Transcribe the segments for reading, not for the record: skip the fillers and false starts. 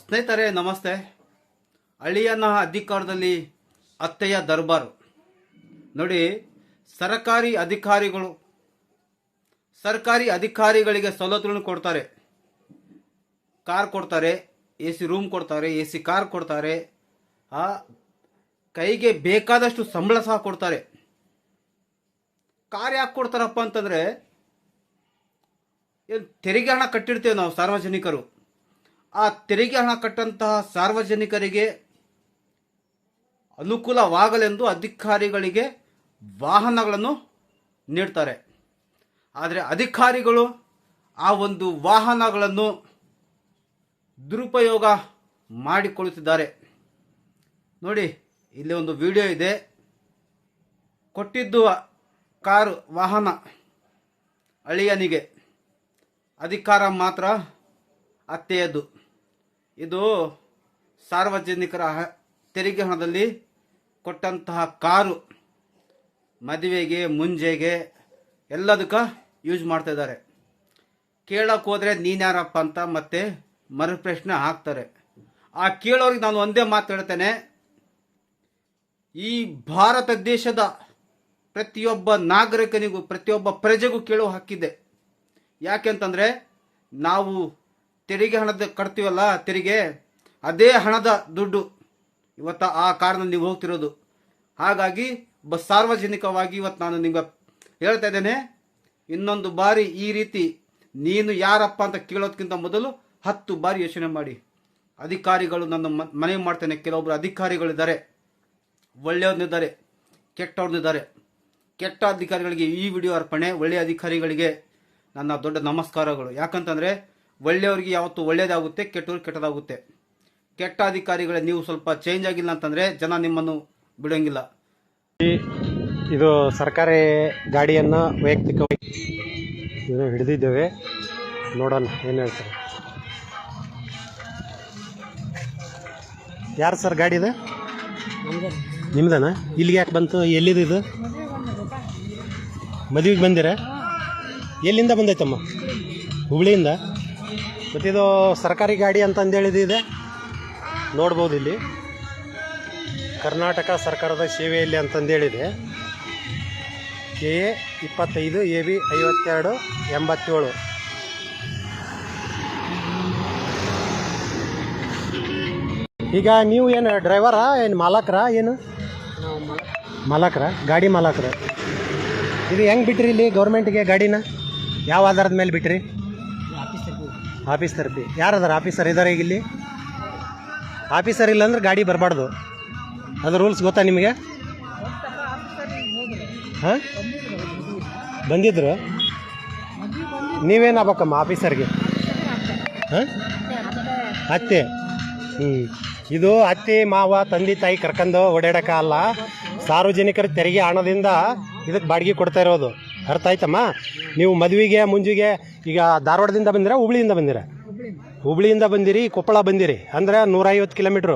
ಸ್ನೇಹಿತರೆ ನಮಸ್ತೆ. ಅಳಿಯನ ಅಧಿಕಾರದಲ್ಲಿ ಅತ್ತೆಯ ದರ್ಬಾರು. ನೋಡಿ, ಸರ್ಕಾರಿ ಅಧಿಕಾರಿಗಳಿಗೆ ಸವಲತ್ತುಗಳನ್ನು ಕೊಡ್ತಾರೆ. ಕಾರ್ ಕೊಡ್ತಾರೆ, AC ರೂಮ್ ಕೊಡ್ತಾರೆ, AC ಕಾರ್ ಕೊಡ್ತಾರೆ, ಕೈಗೆ ಬೇಕಾದಷ್ಟು ಸಂಬಳ ಸಹ ಕೊಡ್ತಾರೆ. ಕಾರ್ ಯಾಕೆ ಕೊಡ್ತಾರಪ್ಪ ಅಂತಂದರೆ, ತೆರಿಗೆ ಹಣ ಕಟ್ಟಿರ್ತೇವೆ ನಾವು ಸಾರ್ವಜನಿಕರು. ಆ ತೆರಿಗೆ ಹಣ ಕಟ್ಟಂತಹ ಸಾರ್ವಜನಿಕರಿಗೆ ಅನುಕೂಲವಾಗಲೆಂದು ಅಧಿಕಾರಿಗಳಿಗೆ ವಾಹನಗಳನ್ನು ನೀಡ್ತಾರೆ. ಆದರೆ ಅಧಿಕಾರಿಗಳು ಆ ಒಂದು ವಾಹನಗಳನ್ನು ದುರುಪಯೋಗ ಮಾಡಿಕೊಳ್ಳುತ್ತಿದ್ದಾರೆ. ನೋಡಿ, ಇಲ್ಲಿ ಒಂದು ವಿಡಿಯೋ ಇದೆ. ಕೊಟ್ಟಿದ್ದು ಕಾರು ವಾಹನ ಅಳಿಯನಿಗೆ, ಅಧಿಕಾರ ಮಾತ್ರ ಅತ್ತೆಯದು. ಇದು ಸಾರ್ವಜನಿಕರ ತೆರಿಗೆ ಹಣದಲ್ಲಿ ಕೊಟ್ಟಂತಹ ಕಾರು. ಮದುವೆಗೆ, ಮುಂಜೆಗೆ ಎಲ್ಲದಕ್ಕೆ ಯೂಸ್ ಮಾಡ್ತಾ ಇದ್ದಾರೆ. ಕೇಳಕ್ಕೆ ಹೋದರೆ ನೀನ್ಯಾರಪ್ಪ ಅಂತ ಮತ್ತೆ ಮರುಪ್ರಶ್ನೆ ಹಾಕ್ತಾರೆ. ಆ ಕೇಳೋರಿಗೆ ನಾನು ಒಂದೇ ಮಾತು ಹೇಳ್ತೇನೆ, ಈ ಭಾರತ ದೇಶದ ಪ್ರತಿಯೊಬ್ಬ ನಾಗರಿಕನಿಗೂ, ಪ್ರತಿಯೊಬ್ಬ ಪ್ರಜೆಗೂ ಕೇಳುವ ಹಕ್ಕಿದೆ. ಯಾಕೆಂತಂದರೆ, ನಾವು ತೆರಿಗೆ ಹಣದ ಕಟ್ತೀವಲ್ಲ, ತೆರಿಗೆ, ಅದೇ ಹಣದ ದುಡ್ಡು ಇವತ್ತು ಆ ಕಾರಣ ನೀವು ಹೋಗ್ತಿರೋದು. ಹಾಗಾಗಿ ಸಾರ್ವಜನಿಕವಾಗಿ ಇವತ್ತು ನಾನು ನಿಮಗೆ ಹೇಳ್ತಾ ಇದ್ದೇನೆ, ಇನ್ನೊಂದು ಬಾರಿ ಈ ರೀತಿ ನೀನು ಯಾರಪ್ಪ ಅಂತ ಕೇಳೋದಕ್ಕಿಂತ ಮೊದಲು 10 ಬಾರಿ ಯೋಚನೆ ಮಾಡಿ. ಅಧಿಕಾರಿಗಳು, ನನ್ನ ಮನವಿ ಮಾಡ್ತೇನೆ, ಕೆಲವೊಬ್ಬರು ಅಧಿಕಾರಿಗಳಿದ್ದಾರೆ, ಒಳ್ಳೆಯವ್ರನ್ನಿದ್ದಾರೆ, ಕೆಟ್ಟವ್ರನ್ನಿದ್ದಾರೆ. ಕೆಟ್ಟ ಅಧಿಕಾರಿಗಳಿಗೆ ಈ ವಿಡಿಯೋ ಅರ್ಪಣೆ, ಒಳ್ಳೆಯ ಅಧಿಕಾರಿಗಳಿಗೆ ನನ್ನ ದೊಡ್ಡ ನಮಸ್ಕಾರಗಳು. ಯಾಕಂತಂದರೆ ಒಳ್ಳೆಯವರಿಗೆ ಯಾವತ್ತೂ ಒಳ್ಳೆಯದಾಗುತ್ತೆ, ಕೆಟ್ಟವ್ರಿಗೆ ಕೆಟ್ಟದಾಗುತ್ತೆ. ಕೆಟ್ಟ ಅಧಿಕಾರಿಗಳೇ ನೀವು ಸ್ವಲ್ಪ ಚೇಂಜ್ ಆಗಿಲ್ಲ ಅಂತಂದರೆ ಜನ ನಿಮ್ಮನ್ನು ಬಿಡೋಂಗಿಲ್ಲ. ಇದು ಸರ್ಕಾರಿ ಗಾಡಿಯನ್ನು ವೈಯಕ್ತಿಕವಾಗಿ ಹಿಡಿದಿದ್ದೇವೆ, ನೋಡೋಣ ಏನು ಹೇಳ್ತಾರೆ. ಯಾರು ಸರ್ ಗಾಡಿ ಇದೆ? ನಿಮ್ದನಾ? ಇಲ್ಲಿಗೆ ಯಾಕೆ ಬಂತು? ಎಲ್ಲಿದೆ ಇದು? ಮದುವೆಗೆ ಬಂದಿರ? ಎಲ್ಲಿಂದ ಬಂದೈತಮ್ಮ? ಹುಬ್ಳಿಯಿಂದ. ಮತ್ತಿದು ಸರ್ಕಾರಿ ಗಾಡಿ ಅಂತಂದೇಳಿದಿದೆ, ನೋಡ್ಬೋದು. ಇಲ್ಲಿ ಕರ್ನಾಟಕ ಸರ್ಕಾರದ ಸೇವೆಯಲ್ಲಿ ಅಂತಂದೇಳಿದೆ. KA 25 AB 52 87. ಈಗ ನೀವು ಏನು ಡ್ರೈವರಾ, ಏನು ಮಾಲಕರ? ಏನು ಮಾಲಕರ? ಗಾಡಿ ಮಾಲಕರ. ಇದು ಹೆಂಗೆ ಬಿಟ್ರಿ ಇಲ್ಲಿ ಗೌರ್ಮೆಂಟ್ಗೆ ಗಾಡಿನ? ಯಾವ ಆಧಾರದ ಮೇಲೆ ಬಿಟ್ರಿ? ಆಫೀಸ್ ತರಪಿ. ಯಾರದಾರ ಆಫೀಸರ್ ಇದ್ದಾರೆ ಈಗ ಇಲ್ಲಿ? ಆಫೀಸರ್ ಇಲ್ಲ ಅಂದ್ರೆ ಗಾಡಿ ಬರಬಾರ್ದು, ಅದು ರೂಲ್ಸ್ ಗೊತ್ತಾ ನಿಮಗೆ? ಹಾಂ, ಬಂದಿದ್ರು. ನೀವೇನು ಆಗ್ಬೇಕಮ್ಮ ಆಫೀಸರ್ಗೆ? ಹಾಂ, ಅತ್ತೆ. ಇದು ಅತ್ತೆ ಮಾವ ತಂದೆ ತಾಯಿ ಕರ್ಕೊಂಡು ಓಡಾಡೋಕ್ಕಲ್ಲ, ಸಾರ್ವಜನಿಕರ ತೆರಿಗೆ ಹಣದಿಂದ ಇದಕ್ಕೆ ಬಾಡಿಗೆ ಕೊಡ್ತಾ ಇರೋದು. ಅರ್ಥ ಆಯ್ತಮ್ಮ? ನೀವು ಮದುವೆಗೆ, ಮುಂಜಿಗೆ, ಈಗ ಧಾರವಾಡದಿಂದ ಬಂದಿರಾ, ಹುಬ್ಳಿಯಿಂದ ಬಂದಿರಾ? ಹುಬ್ಳಿಯಿಂದ ಬಂದಿರಿ, ಕೊಪ್ಪಳ ಬಂದಿರಿ ಅಂದರೆ 150 ಕಿಲೋಮೀಟ್ರು,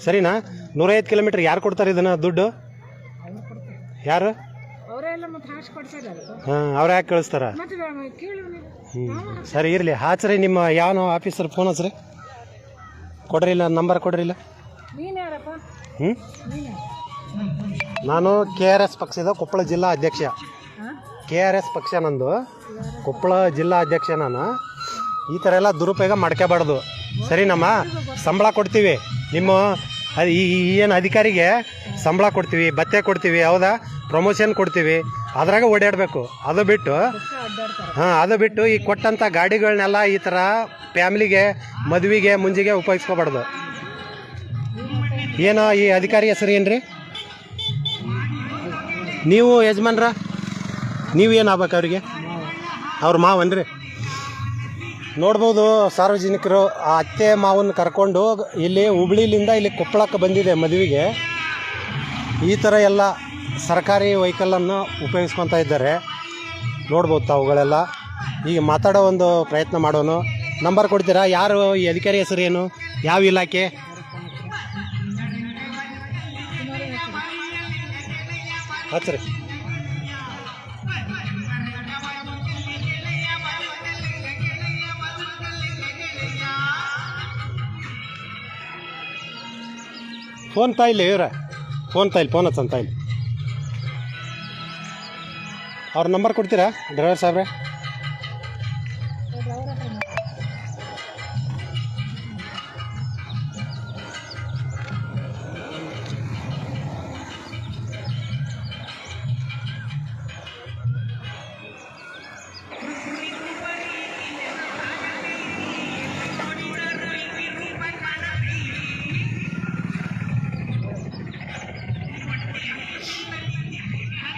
ಸರಿನಾ? 150 ಕಿಲೋಮೀಟ್ರ್ ಯಾರು ಕೊಡ್ತಾರೆ ಇದನ್ನು ದುಡ್ಡು? ಯಾರು? ಹಾಂ, ಅವ್ರು ಯಾಕೆ ಕಳಿಸ್ತಾರ? ಸರಿ, ಇರಲಿ, ಹಾಚ್ರಿ. ನಿಮ್ಮ ಯಾವ ಆಫೀಸರ್ ಫೋನ್ ಹಚ್ರಿ, ಕೊಡ್ರಿಲ್ಲ, ನಂಬರ್ ಕೊಡ್ರಿಲ್ಲ. ನಾನು KRS ಪಕ್ಷದ ಕೊಪ್ಪಳ ಜಿಲ್ಲಾ ಅಧ್ಯಕ್ಷ. KRS ಪಕ್ಷ ನಂದು, ಕೊಪ್ಪಳ ಜಿಲ್ಲಾ ಅಧ್ಯಕ್ಷ ನಾನು. ಈ ಥರ ಎಲ್ಲ ದುರುಪಯೋಗ ಮಾಡ್ಕೋಬಾರ್ದು, ಸರಿನಮ್ಮ? ಸಂಬಳ ಕೊಡ್ತೀವಿ, ನಿಮ್ಮ ಏನು ಅಧಿಕಾರಿಗೆ ಸಂಬಳ ಕೊಡ್ತೀವಿ, ಭತ್ಯೆ ಕೊಡ್ತೀವಿ, ಹೌದಾ? ಪ್ರಮೋಷನ್ ಕೊಡ್ತೀವಿ, ಅದ್ರಾಗ ಓಡಾಡಬೇಕು. ಅದು ಬಿಟ್ಟು ಈ ಕೊಟ್ಟಂಥ ಗಾಡಿಗಳನ್ನೆಲ್ಲ ಈ ಥರ ಫ್ಯಾಮಿಲಿಗೆ, ಮದುವೆಗೆ, ಮುಂಜಿಗೆ ಉಪಯೋಗಿಸ್ಕೋಬಾರ್ದು. ಏನೋ ಈ ಅಧಿಕಾರಿ ಹೆಸರು ಏನು ರೀ? ನೀವು ಯಜಮಾನ್ರ? ನೀವು ಏನು ಆಗ್ಬೇಕು ಅವ್ರಿಗೆ? ಅವ್ರ ಮಾವನ್ರಿ. ನೋಡ್ಬೋದು ಸಾರ್ವಜನಿಕರು ಆ ಅತ್ತೆ ಮಾವನ್ನ ಕರ್ಕೊಂಡು ಇಲ್ಲಿ ಹುಬ್ಳಿಲಿಂದ ಇಲ್ಲಿ ಕೊಪ್ಪಳಕ್ಕೆ ಬಂದಿದೆ ಮದುವೆಗೆ. ಈ ಥರ ಎಲ್ಲ ಸರ್ಕಾರಿ ವೆಹಿಕಲನ್ನು ಉಪಯೋಗಿಸ್ಕೊತಾ ಇದ್ದಾರೆ, ನೋಡ್ಬೋದು ತಾವುಗಳೆಲ್ಲ. ಈಗ ಮಾತಾಡೋ ಒಂದು ಪ್ರಯತ್ನ ಮಾಡೋನು. ನಂಬರ್ ಕೊಡ್ತೀರಾ? ಯಾರು ಈ ಅಧಿಕಾರಿ ಹೆಸರು ಏನು? ಯಾವ ಇಲಾಖೆ? ಹಚ್ರಿ. ಫೋನ್ ತಾಯಿಲಿ ಇವ್ರೆ, ಫೋನ್ ಹಚ್ಚಂತ ತಾಯಿಲಿ. ಅವ್ರ ನಂಬರ್ ಕೊಡ್ತೀರಾ ಡ್ರೈವರ್ ಸಾಹೇಬ್ರೆ?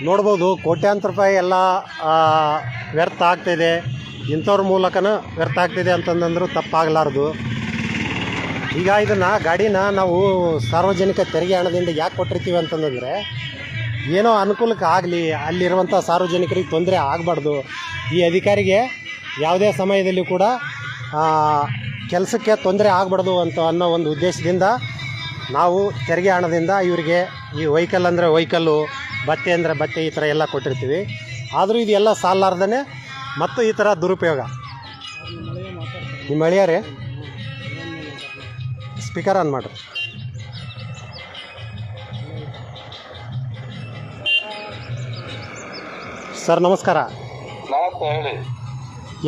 ನೋಡ್ಬೋದು ಕೋಟ್ಯಾಂತರ ರೂಪಾಯಿ ಎಲ್ಲ ವ್ಯರ್ಥ ಆಗ್ತಿದೆ. ಇಂಥವ್ರ ಮೂಲಕನೂ ವ್ಯರ್ಥ ಆಗ್ತಿದೆ ಅಂತಂದಂದ್ರೂ ತಪ್ಪಾಗಲಾರ್ದು. ಈಗ ಇದನ್ನು ಗಾಡಿನ ನಾವು ಸಾರ್ವಜನಿಕ ತೆರಿಗೆ ಹಣದಿಂದ ಯಾಕೆ ಕೊಟ್ಟಿರ್ತೀವಿ ಅಂತಂದರೆ ಏನೋ ಅನುಕೂಲಕ್ಕೆ ಆಗಲಿ, ಅಲ್ಲಿರುವಂಥ ಸಾರ್ವಜನಿಕರಿಗೆ ತೊಂದರೆ ಆಗಬಾರ್ದು, ಈ ಅಧಿಕಾರಿಗೆ ಯಾವುದೇ ಸಮಯದಲ್ಲಿ ಕೂಡ ಕೆಲಸಕ್ಕೆ ತೊಂದರೆ ಆಗಬಾರ್ದು ಅನ್ನೋ ಒಂದು ಉದ್ದೇಶದಿಂದ ನಾವು ತೆರಿಗೆ ಹಣದಿಂದ ಇವರಿಗೆ ಈ ವೆಹಿಕಲ್ ಅಂದರೆ ವೆಹಿಕಲ್ಲು, ಬಟ್ಟೆ ಅಂದರೆ ಬಟ್ಟೆ, ಈ ಥರ ಎಲ್ಲ ಕೊಟ್ಟಿರ್ತೀವಿ. ಆದರೂ ಇದೆಲ್ಲ ಸಾಲಾರ್ದೇ ಮತ್ತು ಈ ಥರ ದುರುಪಯೋಗ. ನಿಮ್ಮ ಅಳಿಯಾರೇ ಸ್ಪೀಕರ್ ಆನ್ ಮಾಡಿರಿ. ಸರ್ ನಮಸ್ಕಾರ. ಹೇಳಿ.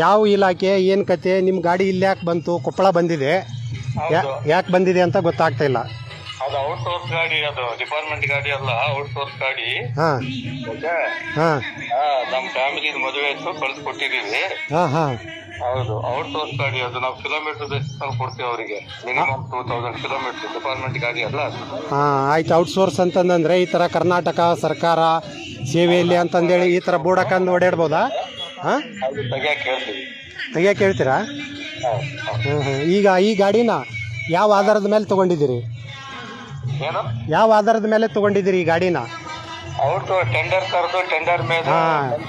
ಯಾವ ಇಲಾಖೆ, ಏನು ಕತೆ? ನಿಮ್ಮ ಗಾಡಿ ಇಲ್ಲಿ ಯಾಕೆ ಬಂತು? ಕೊಪ್ಪಳ ಬಂದಿದೆ, ಯಾಕೆ ಬಂದಿದೆ ಅಂತ ಗೊತ್ತಾಗ್ತಾ ಇಲ್ಲ. ಅದು ಔಟ್ ಸೋರ್ಸ್ ಗಾಡಿ, ಅದು ಡಿಪಾರ್ಟ್ಮೆಂಟ್ ಗಾಡಿ ಅಲ್ಲ, ಔಟ್ ಸೋರ್ಸ್ ಗಾಡಿ. ಹಾಂ ಹಾಂ ನಮ್ಮ ಫ್ಯಾಮಿಲಿ ಮದುವೆ ಇತ್ತು, ಕಳ್ಸಿಕೊಟ್ಟಿದೀವಿ. ಹಾಂ ಹಾಂ ಹೌದು, ಔಟ್ ಸೋರ್ಸ್ ಗಾಡಿ. ಅದು ನಾವು ಕಿಲೋಮೀಟರ್ ಬೇಸಿಸ್ ಅಲ್ಲಿ ಕೊಡ್ತೀವಿ ಅವರಿಗೆ. Minimum 2000 kilometre. ಡಿಪಾರ್ಟ್ಮೆಂಟ್ ಗಾಡಿ ಅಲ್ಲ ಅದು. ಹಾಂ ಆಯ್ತು. ಔಟ್ಸೋರ್ಸ್ ಅಂತಂದರೆ ಈ ಥರ ಕರ್ನಾಟಕ ಸರ್ಕಾರ ಸೇವೆಯಲ್ಲಿ ಅಂತಂದೇಳಿ ಈ ಥರ ಬೋರ್ಡ್ ಹಾಕೊಂಡು ಓಡಾಡ್ಬೋದಾ? ಹಾಂ, ತೆಗಿಯಕ್ಕೆ ಹೇಳ್ತೀರಾ? ಈಗ ಈ ಗಾಡಿನ ಯಾವ ಆಧಾರದ ಮೇಲೆ ತೊಗೊಂಡಿದ್ದೀರಿ? ಯಾವ ಆಧಾರದ ಮೇಲೆ ತೊಗೊಂಡಿದ್ದೀರಿ ಈ ಗಾಡಿನ? ಟೆಂಡರ್ ಕರೆದು ಟೆಂಡರ್ ಮೇಲೆ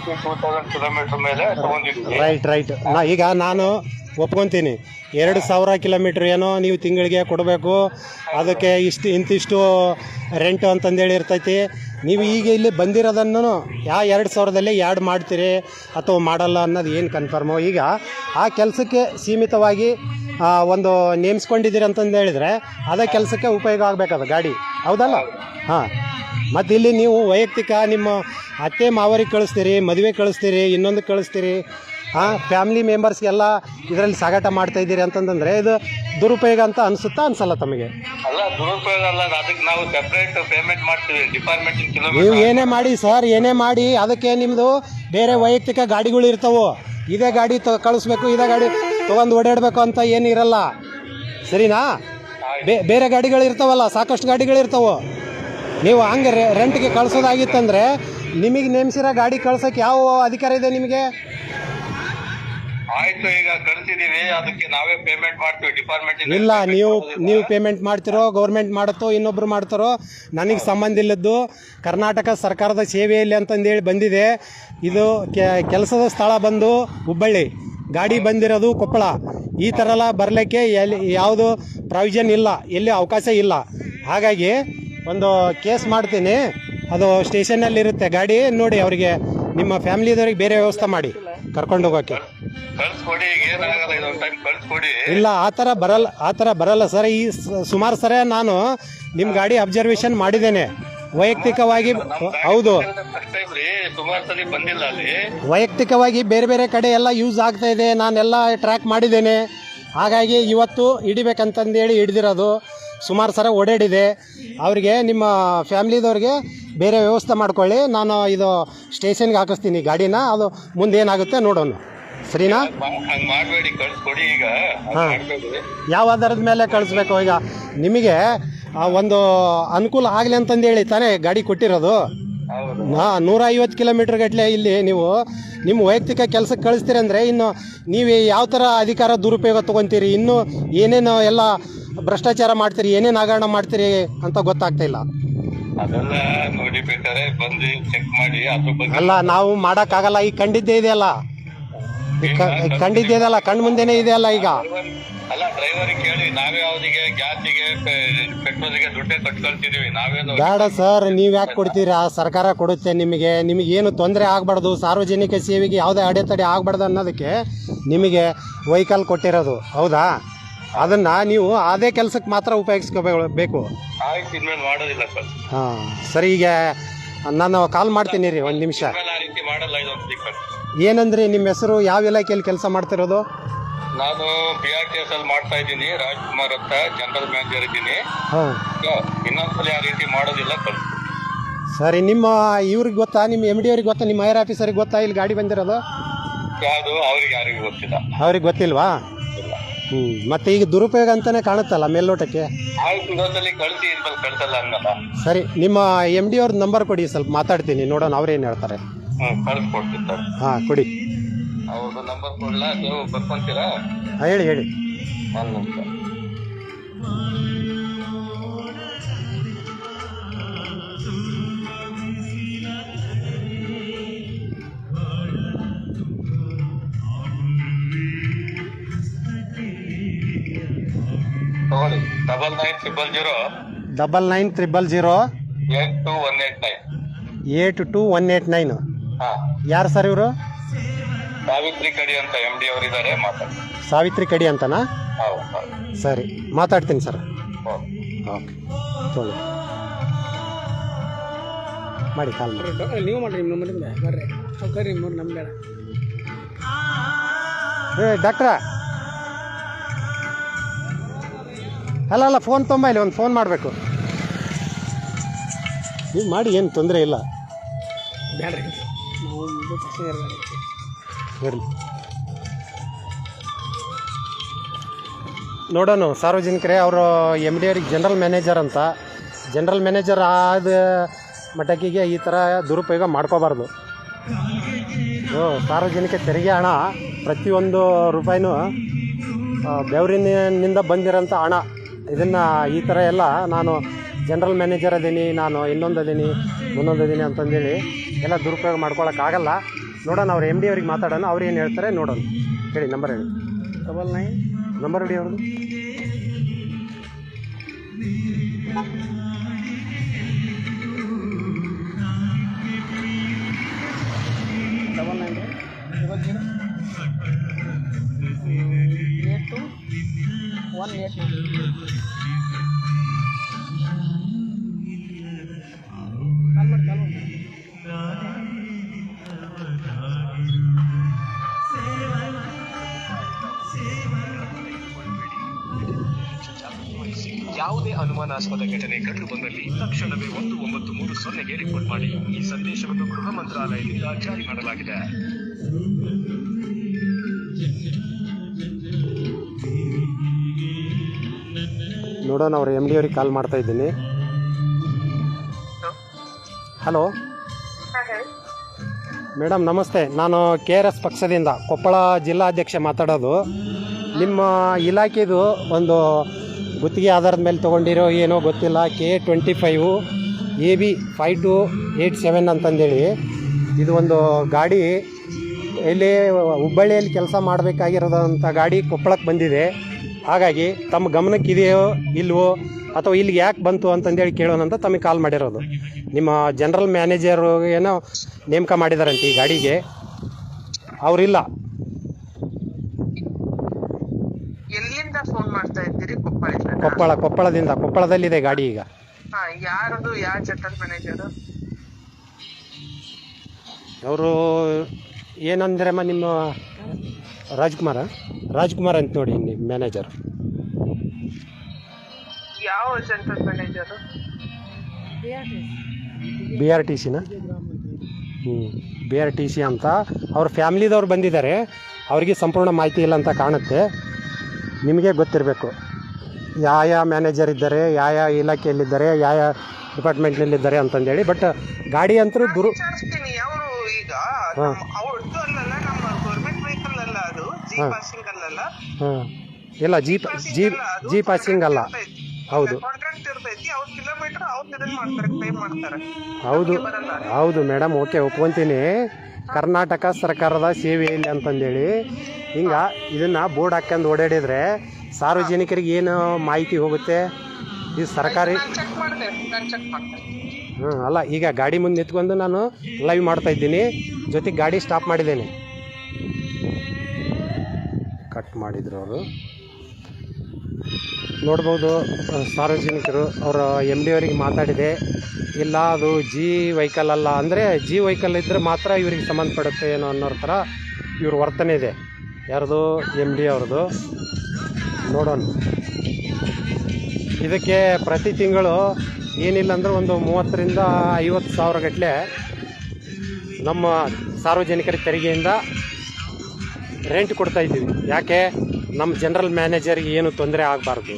2000 ಕಿಲೋಮೀಟರ್ ಮೇಲೆ ತಗೊಂಡಿದ್ವಿ. ರೈಟ್. ಈಗ ನಾನು ಒಪ್ಕೊತೀನಿ, 2000 ಕಿಲೋಮೀಟ್ರ್ ಏನೋ ನೀವು ತಿಂಗಳಿಗೆ ಕೊಡಬೇಕು, ಅದಕ್ಕೆ ಇಂತಿಷ್ಟು ರೆಂಟು ಅಂತಂದೇಳಿ ಇರ್ತೈತಿ. ನೀವು ಈಗ ಇಲ್ಲಿ ಬಂದಿರೋದನ್ನು 2000ದಲ್ಲಿ ಆ್ಯಡ್ ಮಾಡ್ತೀರಿ ಅಥವಾ ಮಾಡಲ್ಲ ಅನ್ನೋದು ಏನು ಕನ್ಫರ್ಮು? ಈಗ ಆ ಕೆಲಸಕ್ಕೆ ಸೀಮಿತವಾಗಿ ಒಂದು ನೇಮಿಸ್ಕೊಂಡಿದ್ದೀರಿ ಅಂತಂದು ಹೇಳಿದರೆ ಅದೇ ಕೆಲಸಕ್ಕೆ ಉಪಯೋಗ ಆಗಬೇಕದು ಗಾಡಿ, ಹೌದಲ್ಲ? ಹಾಂ. ಮತ್ತು ಇಲ್ಲಿ ನೀವು ವೈಯಕ್ತಿಕ ನಿಮ್ಮ ಅತ್ತೆ ಮಾವರಿಗೆ ಕಳಿಸ್ತೀರಿ, ಮದುವೆ ಕಳಿಸ್ತೀರಿ, ಇನ್ನೊಂದು ಕಳಿಸ್ತೀರಿ, ಫ್ಯಾಮಿಲಿ ಮೆಂಬರ್ಸ್ಗೆಲ್ಲ ಇದರಲ್ಲಿ ಸಾಗಾಟ ಮಾಡ್ತಾ ಇದ್ದೀರಿ ಅಂತಂದರೆ ಇದು ದುರುಪಯೋಗ ಅಂತ ಅನಿಸುತ್ತಾ ಅನಿಸಲ್ಲ ತಮಗೆ? ಅಲ್ಲ, ದುರುಪಯೋಗ ಅಲ್ಲ, ಅದಕ್ಕೆ ನಾವು ಸೆಪ್ರೇಟ್ ಪೇಮೆಂಟ್ ಮಾಡ್ತೀವಿ ಡಿಪಾರ್ಟ್ಮೆಂಟ್ ಕಿಲೋಮೀಟರ್. ನೀವು ಏನೇ ಮಾಡಿ ಸರ್, ಏನೇ ಮಾಡಿ, ಅದಕ್ಕೆ ನಿಮ್ಮದು ಬೇರೆ ವೈಯಕ್ತಿಕ ಗಾಡಿಗಳು ಇರ್ತಾವೆ. ಇದೇ ಗಾಡಿ ಕಳಿಸ್ಬೇಕು, ಇದೇ ಗಾಡಿ ತೊಗೊಂಡು ಓಡಾಡಬೇಕು ಅಂತ ಏನಿರಲ್ಲ, ಸರಿನಾ? ಬೇರೆ ಗಾಡಿಗಳು ಇರ್ತಾವಲ್ಲ, ಸಾಕಷ್ಟು ಗಾಡಿಗಳು ಇರ್ತಾವೆ. ನೀವು ಹಂಗೆ ರೆಂಟ್ಗೆ ಕಳಿಸೋದಾಗಿತ್ತಂದರೆ ನಿಮಗೆ ನೇಮಿಸಿರೋ ಗಾಡಿ ಕಳ್ಸೋಕ್ಕೆ ಯಾವ ಅಧಿಕಾರ ಇದೆ ನಿಮಗೆ? ಆಯ್ತು, ಈಗ ಕಳಿಸಿದೀವಿ, ಅದಕ್ಕೆ ನಾವೇ ಪೇಮೆಂಟ್ ಮಾಡ್ತೀವಿ ಡಿಪಾರ್ಟ್ಮೆಂಟ್. ಇಲ್ಲ, ನೀವು ಪೇಮೆಂಟ್ ಮಾಡ್ತಿರೋ, ಗೌರ್ಮೆಂಟ್ ಮಾಡುತ್ತೋ, ಇನ್ನೊಬ್ರು ಮಾಡ್ತಾರೋ, ನನಗೆ ಸಂಬಂಧ ಇಲ್ಲದ್ದು. ಕರ್ನಾಟಕ ಸರ್ಕಾರದ ಸೇವೆಯಲ್ಲಿ ಅಂತಂದೇಳಿ ಬಂದಿದೆ. ಇದು ಕೆಲಸದ ಸ್ಥಳ ಬಂದು ಹುಬ್ಬಳ್ಳಿ, ಗಾಡಿ ಬಂದಿರೋದು ಕೊಪ್ಪಳ. ಈ ಥರ ಎಲ್ಲ ಬರಲಿಕ್ಕೆ ಯಾವುದು ಪ್ರಾವಿಷನ್ ಇಲ್ಲ, ಎಲ್ಲಿ ಅವಕಾಶ ಇಲ್ಲ. ಹಾಗಾಗಿ ಒಂದು ಕೇಸ್ ಮಾಡ್ತೀನಿ, ಅದು ಸ್ಟೇಷನ್ನಲ್ಲಿರುತ್ತೆ ಗಾಡಿ. ನೋಡಿ, ಅವರಿಗೆ ನಿಮ್ಮ ಫ್ಯಾಮಿಲಿದವ್ರಿಗೆ ಬೇರೆ ವ್ಯವಸ್ಥೆ ಮಾಡಿ ಕರ್ಕೊಂಡು ಹೋಗೋಕ್ಕೆ. ಇಲ್ಲ, ಆ ಥರ ಬರಲ್ಲ ಸರ್. ಈ ಸುಮಾರು ಸರಿ ನಾನು ನಿಮ್ಮ ಗಾಡಿ ಅಬ್ಸರ್ವೇಷನ್ ಮಾಡಿದ್ದೇನೆ ವೈಯಕ್ತಿಕವಾಗಿ. ಹೌದು, ವೈಯಕ್ತಿಕವಾಗಿ ಬೇರೆ ಬೇರೆ ಕಡೆ ಎಲ್ಲ ಯೂಸ್ ಆಗ್ತಾ ಇದೆ, ನಾನೆಲ್ಲ ಟ್ರ್ಯಾಕ್ ಮಾಡಿದ್ದೇನೆ. ಹಾಗಾಗಿ ಇವತ್ತು ಹಿಡಿಬೇಕಂತಂದೇಳಿ ಹಿಡ್ದಿರೋದು. ಸುಮಾರು ಸರ ಓಡಾಡಿದೆ. ಅವರಿಗೆ ನಿಮ್ಮ ಫ್ಯಾಮ್ಲಿದವ್ರಿಗೆ ಬೇರೆ ವ್ಯವಸ್ಥೆ ಮಾಡ್ಕೊಳ್ಳಿ. ನಾನು ಇದು ಸ್ಟೇಷನ್ಗೆ ಹಾಕಿಸ್ತೀನಿ ಗಾಡಿನ. ಅದು ಮುಂದೆ ಏನಾಗುತ್ತೆ ನೋಡೋಣ, ಸರಿನಾ? ಹಾಂ, ಯಾವ ಆಧಾರದ ಮೇಲೆ ಕಳಿಸ್ಬೇಕು? ಈಗ ನಿಮಗೆ ಒಂದು ಅನುಕೂಲ ಆಗಲಿ ಅಂತಂದೇಳಿ ತಾನೇ ಗಾಡಿ ಕೊಟ್ಟಿರೋದು. 150 ಕಿಲೋಮೀಟ್ರ್ ಗಟ್ಟಲೆ ಇಲ್ಲಿ ನೀವು ನಿಮ್ಮ ವೈಯಕ್ತಿಕ ಕೆಲಸಕ್ಕೆ ಕಳಿಸ್ತೀರಿ ಅಂದರೆ ಇನ್ನು ನೀವು ಯಾವ ಥರ ಅಧಿಕಾರ ದುರುಪಯೋಗ ತೊಗೊತೀರಿ, ಇನ್ನೂ ಏನೇನು ಎಲ್ಲ ಭ್ರಷ್ಟಾಚಾರ ಮಾಡ್ತೀರಿ, ಏನೇನು ಹಗರಣ ಮಾಡ್ತೀರಿ ಅಂತ ಗೊತ್ತಾಗ್ತಾ ಇಲ್ಲ. ಅಲ್ಲ, ನಾವು ಮಾಡೋಕ್ಕಾಗಲ್ಲ. ಈಗ ಕಂಡಿದ್ದೇ ಇದೆಯಲ್ಲ, ಕಂಡಿದ್ದೆದಲ್ಲ, ಕಣ್ಣು ಮುಂದೆನೇ ಇದೆಯಲ್ಲ. ಈಗ ಅಲ್ಲ, ಡ್ರೈವರಿಗೆ ಕೇಳಿ, ನಾವೇ ಅವರಿಗೆ ಗ್ಯಾಸಿಗೆ ಪೆಟ್ರೋಲಿಗೆ ದುಡ್ಡೇ ಕಟ್ಕೊಳ್ತಿದೀವಿ, ನಾವೇನು ಬೇಡ ಸರ್. ನೀವು ಯಾಕೆ ಕೊಡ್ತೀರಾ? ಸರ್ಕಾರ ಕೊಡುತ್ತೆ ನಿಮಗೆ. ನಿಮಗೇನು ತೊಂದರೆ ಆಗಬಾರ್ದು, ಸಾರ್ವಜನಿಕ ಸೇವೆಗೆ ಯಾವುದೇ ಅಡೆತಡೆ ಆಗಬಾರ್ದು ಅನ್ನೋದಕ್ಕೆ ನಿಮಗೆ ವೆಹಿಕಲ್ ಕೊಟ್ಟಿರೋದು, ಹೌದಾ? ಅದನ್ನು ನೀವು ಅದೇ ಕೆಲಸಕ್ಕೆ ಮಾತ್ರ ಉಪಯೋಗಿಸ್ಕೋಬೇಕು. ಆಯ್ತು, ಇನ್ಮೇಲೆ ಮಾಡೋದಿಲ್ಲ ಸರ್. ಹಾಂ ಸರಿ, ಈಗ ನಾನು ಕಾಲ್ ಮಾಡ್ತೀನಿ ರೀ, ಒಂದು ನಿಮಿಷ. ಇನ್ಮೇಲೆ ಆ ರೀತಿ ಮಾಡಲ್ಲ ಇದೊಂದು ಸರ್. ಏನಂದ್ರಿ ನಿಮ್ಮ ಹೆಸರು, ಯಾವ ಇಲಾಖೆಯಲ್ಲಿ ಕೆಲಸ ಮಾಡ್ತಿರೋದು? ನಾನು BRTS ಅಲ್ಲಿ ಮಾಡ್ತಾ ಇದ್ದೀನಿ, ರಾಜ್ಕುಮಾರ್ ಅಂತ ಜನರಲ್ ಮ್ಯಾನೇಜರ್ ಇದ್ದೀನಿ. ಹಾಂ ಇನ್ನೊಂದ್ಸಲ ಆ ರೀತಿ ಮಾಡೋದಿಲ್ಲ ಸರ್. ಸರಿ, ನಿಮ್ಮ ಇವ್ರಿಗೆ ಗೊತ್ತಾ, ನಿಮ್ಮ MD ಅವ್ರಿಗೆ ಗೊತ್ತಾ, ನಿಮ್ಮ ಹೈಯರ್ ಆಫೀಸರಿಗೆ ಗೊತ್ತಾ ಇಲ್ಲಿ ಗಾಡಿ ಬಂದಿರೋದು? ಯಾವುದು ಅವ್ರಿಗೆ ಯಾರಿಗೂ ಗೊತ್ತಿಲ್ಲ. ಅವ್ರಿಗೆ ಗೊತ್ತಿಲ್ವಾ? ಇಲ್ಲ. ಮತ್ತೆ ಈಗ ದುರುಪಯೋಗ ಅಂತಾನೆ ಕಾಣುತ್ತಲ್ಲ ಮೇಲ್ನೋಟಕ್ಕೆ. ಆಯ್ತು, ಇನ್ನೊಂದ್ಸಲಿ ಕಳಿಸಿ, ಇನ್ಮೇಲೆ ಕಳ್ಸಲ್ಲ ಅನ್ನಲ್ಲ. ಸರಿ, ನಿಮ್ಮ MD ಅವ್ರ ನಂಬರ್ ಕೊಡಿ, ಸ್ವಲ್ಪ ಮಾತಾಡ್ತೀನಿ, ನೋಡೋಣ ಅವ್ರೇನು ಹೇಳ್ತಾರೆ. ಕಳಿಸ್ಕೊಡ್ತೀನಿ ಸರ್. ಹಾಂ ಕೊಡಿ. ಅವ್ರದ್ದು ನಂಬರ್ ಕೊಡ್ಲಾ, ನೀವು ಬರ್ಕೊಂತೀರಾ? ಹಾಂ ಹೇಳಿ ಹೇಳಿ. ಒಂದು ನಿಮಿಷ. ತಗೊಳ್ಳಿ, 9900 82189. 82189. ಹಾಂ, ಯಾರು ಸರ್ ಇವರು? ಸಾವಿತ್ರಿ ಕಡಿ ಅಂತ MD ಅವರಿದ್ದಾರೆ, ಮಾತಾಡಿ. ಸಾವಿತ್ರಿ ಕಡಿ ಅಂತನಾ? ಹೌದು. ಸರಿ, ಮಾತಾಡ್ತೀನಿ ಸರ್. ಹೌದು. ಓಕೆ, ತೊಗೊಳ್ಳಿ, ಮಾಡಿ ಕಾಲ್ ಮಾಡಿ. ನೀವು ಮಾಡಿರಿ, ನಿಮ್ಮ ನಂಬರಿಂದ ಬರ್ರಿ, ಕರಿ ನಮ್ಮ ಬೇಡ. ಡಾಕ್ಟ್ರ, ಅಲ್ಲ ಫೋನ್ ತೊಂಬ, ಇಲ್ಲಿ ಒಂದು ಫೋನ್ ಮಾಡಬೇಕು. ನೀವು ಮಾಡಿ, ಏನು ತೊಂದರೆ ಇಲ್ಲ. ಬೇಡ್ರಿ, ನಾವು ಇರಲಿ, ನೋಡೋಣ. ಸಾರ್ವಜನಿಕರೇ, ಅವರು MD ಅವ್ರಿಗೆ ಜನರಲ್ ಮ್ಯಾನೇಜರ್ ಅಂತ, ಜನರಲ್ ಮ್ಯಾನೇಜರ್ ಆದ ಮಟ್ಟಕ್ಕಿಗೆ ಈ ಥರ ದುರುಪಯೋಗ ಮಾಡ್ಕೋಬಾರ್ದು. ಸಾರ್ವಜನಿಕ ತೆರಿಗೆ ಹಣ, ಪ್ರತಿಯೊಂದು ರೂಪಾಯಿನೂ ಬೆವರಿನಿಂದ ಬಂದಿರೋಂಥ ಹಣ. ಇದನ್ನು ಈ ಥರ ಎಲ್ಲ ನಾನು ಜನರಲ್ ಮ್ಯಾನೇಜರ್ ಅದೀನಿ, ನಾನು ಇನ್ನೊಂದದೀನಿ ಮುಂದೊಂದದೀನಿ ಅಂತಂದೇಳಿ ಎಲ್ಲ ದುರುಪಯೋಗ ಮಾಡ್ಕೊಳಕ್ಕಾಗಲ್ಲ. ನೋಡೋಣ, ಅವ್ರು MD ಅವ್ರಿಗೆ ಮಾತಾಡೋಣ, ಅವ್ರು ಏನು ಹೇಳ್ತಾರೆ ನೋಡೋಣ. ಹೇಳಿ, ನಂಬರ್ ಹೇಳಿ. 99 ನಂಬರ್ ಹೇಳಿ ಅವ್ರದ್ದು. 82189. ಯಾವುದೇ ಅನುಮಾನಾಸ್ಪದ ಘಟನೆ ಕಂಡು ಬಂದಲ್ಲಿ ತಕ್ಷಣವೇ 1930ಗೆ ರಿಪೋರ್ಟ್ ಮಾಡಿ. ಈ ಸಂದೇಶವನ್ನು ಗೃಹ ಮಂತ್ರಾಲಯದಿಂದ ಜಾರಿ ಮಾಡಲಾಗಿದೆ. ನೋಡೋಣ, ಅವ್ರು MD ಅವ್ರಿಗೆ ಕಾಲ್ ಮಾಡ್ತಾ ಇದ್ದೀನಿ. ಹಲೋ ಮೇಡಮ್, ನಮಸ್ತೆ. ನಾನು KRS ಪಕ್ಷದಿಂದ ಕೊಪ್ಪಳ ಜಿಲ್ಲಾಧ್ಯಕ್ಷ ಮಾತಾಡೋದು. ನಿಮ್ಮ ಇಲಾಖೆದು ಒಂದು ಗುತ್ತಿಗೆ ಆಧಾರದ ಮೇಲೆ ತೊಗೊಂಡಿರೋ ಏನೋ ಗೊತ್ತಿಲ್ಲ, K25 AB 5287 ಅಂತಂದೇಳಿ, ಇದು ಒಂದು ಗಾಡಿ ಇಲ್ಲಿ ಹುಬ್ಬಳ್ಳಿಯಲ್ಲಿ ಕೆಲಸ ಮಾಡಬೇಕಾಗಿರೋದಂಥ ಗಾಡಿ ಕೊಪ್ಪಳಕ್ಕೆ ಬಂದಿದೆ. ಹಾಗಾಗಿ ತಮ್ಮ ಗಮನಕ್ಕೆ ಇದೆಯೋ ಇಲ್ವೋ, ಅಥವಾ ಇಲ್ಲಿಗೆ ಯಾಕೆ ಬಂತು ಅಂತಂದೇಳಿ ಕೇಳೋಣ ಅಂತ ತಮಗೆ ಕಾಲ್ ಮಾಡಿರೋದು. ನಿಮ್ಮ ಜನರಲ್ ಮ್ಯಾನೇಜರು ಏನೋ ನೇಮಕ ಮಾಡಿದಾರಂತೆ ಈ ಗಾಡಿಗೆ, ಅವರಿಲ್ಲ. ಎಲ್ಲಿಂದ ಫೋನ್ ಮಾಡ್ತಾ ಇದ್ದೀರಿ? ಕೊಪ್ಪಳದಲ್ಲಿದೆ ಗಾಡಿ ಈಗ. ಯಾರದು? ಯಾರ ಜನರಲ್ ಮ್ಯಾನೇಜರ್? ಅವರು ಏನಂದ್ರಮ್ಮ, ನಿಮ್ಮ ರಾಜ್ಕುಮಾರ್ ಅಂತ ನೋಡಿ ನಿಮ್ಮ ಮ್ಯಾನೇಜರ್. ಯಾವ ಜನರಲ್ ಮ್ಯಾನೇಜರ್? BRTCನ? BRTC ಅಂತ. ಅವ್ರ ಫ್ಯಾಮಿಲಿದವ್ರು ಬಂದಿದ್ದಾರೆ, ಅವರಿಗೆ ಸಂಪೂರ್ಣ ಮಾಹಿತಿ ಇಲ್ಲ ಅಂತ ಕಾಣುತ್ತೆ. ನಿಮಗೆ ಗೊತ್ತಿರಬೇಕು ಯಾವ ಮ್ಯಾನೇಜರ್ ಇದ್ದಾರೆ, ಯಾವ ಇಲಾಖೆಯಲ್ಲಿದ್ದಾರೆ, ಯಾವ ಡಿಪಾರ್ಟ್ಮೆಂಟ್ನಲ್ಲಿದ್ದಾರೆ ಅಂತಂದೇಳಿ. ಬಟ್ ಗಾಡಿ ಅಂತೂ ಅವರು ಈಗ ಅವ್ರದ್ದು ಅಲ್ಲಲ್ಲ, ನಮ್ಮ ಗೌರ್ಮೆಂಟ್ ವೆಹಿಕಲ್ ಅಲ್ಲ ಅದು, ಜಿ ಪಾಸಿಂಗ್ ಅಲ್ಲಲ್ಲ. ಇಲ್ಲ, ಜಿ ಪಾಸಿಂಗ್ ಅಲ್ಲ. ಹೌದು ಕಾಂಟ್ರಾಕ್ಟ್ ಇರ್ತೈತಿ, ಅವ್ರ ಕಿಲೋಮೀಟರ್ ಅವ್ರು ಇದನ್ನ ಮಾಡ್ತಾರೆ, ಪೇ ಮಾಡ್ತಾರೆ. ಹೌದು ಮೇಡಮ್, ಓಕೆ, ಒಪ್ಕೊಂತೀನಿ. ಕರ್ನಾಟಕ ಸರ್ಕಾರದ ಸೇವೆಯಲ್ಲಿ ಅಂತಂದೇಳಿ ಹಿಂಗೆ ಇದನ್ನು ಬೋರ್ಡ್ ಹಾಕ್ಯಂಡು ಓಡಾಡಿದರೆ ಸಾರ್ವಜನಿಕರಿಗೆ ಏನು ಮಾಹಿತಿ ಹೋಗುತ್ತೆ? ಇದು ಸರ್ಕಾರಿ. ಅಲ್ಲ, ಈಗ ಗಾಡಿ ಮುಂದೆ ನಿಂತ್ಕೊಂಡು ನಾನು ಲೈವ್ ಮಾಡ್ತಾ ಇದ್ದೀನಿ, ಜೊತೆಗೆ ಗಾಡಿ ಸ್ಟಾಪ್ ಮಾಡಿದ್ದೇನೆ. ಕಟ್ ಮಾಡಿದ್ರು ಅವರು. ನೋಡ್ಬೋದು ಸಾರ್ವಜನಿಕರು ಅವರ ಎಮ್ ಡಿ ಅವರಿಗೆ ಮಾತಾಡಿದೆ. ಇಲ್ಲ ಅದು ಜಿ ವೆಹಿಕಲ್ ಅಲ್ಲ, ಅಂದರೆ ಜಿ ವೆಹಿಕಲ್ ಇದ್ದರೆ ಮಾತ್ರ ಇವರಿಗೆ ಸಂಬಂಧಪಡುತ್ತೆ ಏನೋ ಅನ್ನೋ ಥರ ಇವ್ರ ವರ್ತನೆ ಇದೆ. ಯಾರ್ದು ಎಮ್ ಡಿ ಅವ್ರದ್ದು. ನೋಡೋಣ. ಇದಕ್ಕೆ ಪ್ರತಿ ತಿಂಗಳು ಏನಿಲ್ಲ ಅಂದ್ರೆ ಒಂದು 30,000 to 50,000 ಗಟ್ಟಲೆ ನಮ್ಮ ಸಾರ್ವಜನಿಕರ ತೆರಿಗೆಯಿಂದ ರೆಂಟ್ ಕೊಡ್ತಾಯಿದ್ದೀವಿ. ಯಾಕೆ? ನಮ್ಮ ಜನರಲ್ ಮ್ಯಾನೇಜರ್ಗೆ ಏನು ತೊಂದರೆ ಆಗಬಾರ್ದು,